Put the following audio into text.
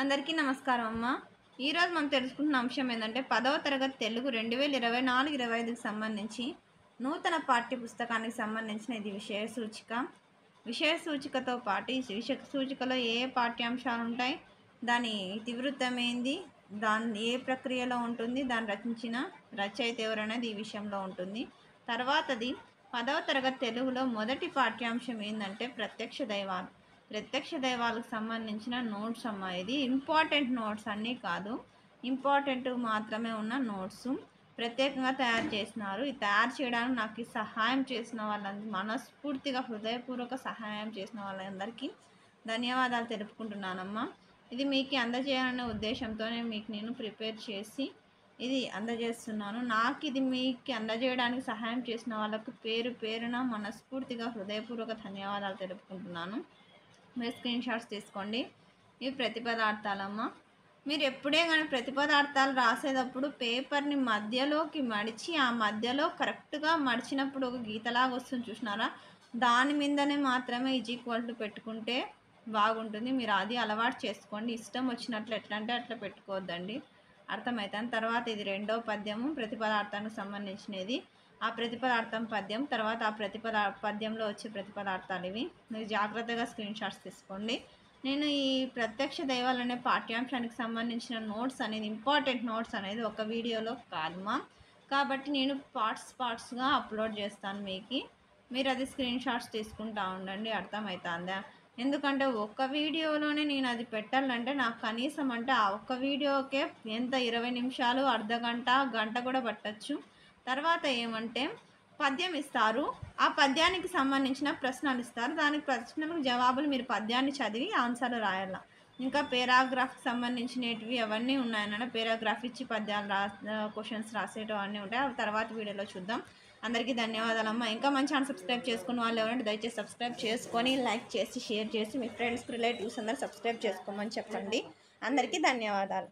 అందరికీ నమస్కారం అమ్మ. ఈరోజు మనం తెలుసుకుంటున్న అంశం ఏంటంటే 10వ తరగతి తెలుగు 2024-25కి సంబంధించి నూతన పాఠ్య పుస్తకానికి సంబంధించిన ఇది విషయ సూచిక. విషయ సూచికతో పాటు ఈ విషయ సూచికలో ఏ పాఠ్యాంశాలు ఉంటాయి, దాని ఇతివృత్తం ఏంది, దాని ఏ ప్రక్రియలో ఉంటుంది, దాన్ని రచించిన రచయిత ఎవరనేది ఈ విషయంలో ఉంటుంది. తర్వాతది 10వ తరగతి తెలుగులో మొదటి పాఠ్యాంశం ఏంటంటే ప్రత్యక్ష దైవాలకు సంబంధించిన నోట్స్ అమ్మ. ఇది ఇంపార్టెంట్ నోట్స్ అన్నీ కాదు, ఇంపార్టెంట్ మాత్రమే ఉన్న నోట్స్ ప్రత్యేకంగా తయారు చేసినారు. ఇది తయారు చేయడానికి నాకు సహాయం చేసిన వాళ్ళందరూ మనస్ఫూర్తిగా హృదయపూర్వక సహాయం చేసిన వాళ్ళందరికీ ధన్యవాదాలు తెలుపుకుంటున్నానమ్మా. ఇది మీకు అందజేయాలనే ఉద్దేశంతోనే మీకు నేను ప్రిపేర్ చేసి ఇది అందజేస్తున్నాను. నాకు ఇది మీకు అందజేయడానికి సహాయం చేసిన వాళ్ళకు పేరు పేరున మనస్ఫూర్తిగా హృదయపూర్వక ధన్యవాదాలు తెలుపుకుంటున్నాను. మీరు స్క్రీన్ షాట్స్ తీసుకోండి. ఇవి ప్రతిపదార్థాలమ్మ. మీరు ఎప్పుడే కానీ ప్రతిపదార్థాలు రాసేటప్పుడు పేపర్ని మధ్యలోకి మడిచి ఆ మధ్యలో కరెక్ట్గా మడిచినప్పుడు ఒక గీతలాగా వస్తుంది చూసినారా, దాని మీదనే మాత్రమే = పెట్టుకుంటే బాగుంటుంది. మీరు అది అలవాటు చేసుకోండి. ఇష్టం వచ్చినట్లు ఎట్లా అంటే అట్లా పెట్టుకోవద్దండి, అర్థమవుతుంది. తర్వాత ఇది రెండో పద్యము ప్రతిపదార్థానికి సంబంధించినది. ఆ ప్రతిపదార్థం పద్యం తర్వాత ఆ పద్యంలో వచ్చే ప్రతిపదార్థాలు ఇవి. మీరు జాగ్రత్తగా స్క్రీన్ షాట్స్ తీసుకోండి. నేను ఈ ప్రత్యక్ష దైవాలు అనే పాఠ్యాంశానికి సంబంధించిన నోట్స్ అనేది ఇంపార్టెంట్ నోట్స్ అనేది ఒక వీడియోలో కాదుమా, కాబట్టి నేను పార్ట్స్గా అప్లోడ్ చేస్తాను మీకు. మీరు అది స్క్రీన్ షాట్స్ తీసుకుంటూ ఉండండి, అర్థమవుతుందా. ఎందుకంటే ఒక్క వీడియోలోనే నేను అది పెట్టాలంటే నాకు కనీసం అంటే ఆ ఒక్క వీడియోకే ఎంత 20 నిమిషాలు, అర్ధ గంట, గంట కూడా పట్టచ్చు. తర్వాత ఏమంటే పద్యం ఇస్తారు, ఆ పద్యానికి సంబంధించిన ప్రశ్నలు ఇస్తారు, దానికి ప్రశ్నలకు జవాబులు మీరు పద్యాన్ని చదివి ఆన్సర్లు రాయాల. ఇంకా పేరాగ్రాఫ్కి సంబంధించినవి అవన్నీ ఉన్నాయన్న, పేరాగ్రాఫ్ ఇచ్చి పద్యాలు క్వశ్చన్స్ రాసేటవి అన్నీ ఉంటాయి. అవి తర్వాత వీడియోలో చూద్దాం. అందరికీ ధన్యవాదాలమ్మ. ఇంకా మంచి ఛానల్ సబ్స్క్రైబ్ చేసుకున్న వాళ్ళు ఎవరంటే దయచేసి సబ్స్క్రైబ్ చేసుకొని లైక్ చేసి షేర్ చేసి మీ ఫ్రెండ్స్ రిలేటివ్స్ అందరూ సబ్స్క్రైబ్ చేసుకోమని చెప్పండి. అందరికీ ధన్యవాదాలు.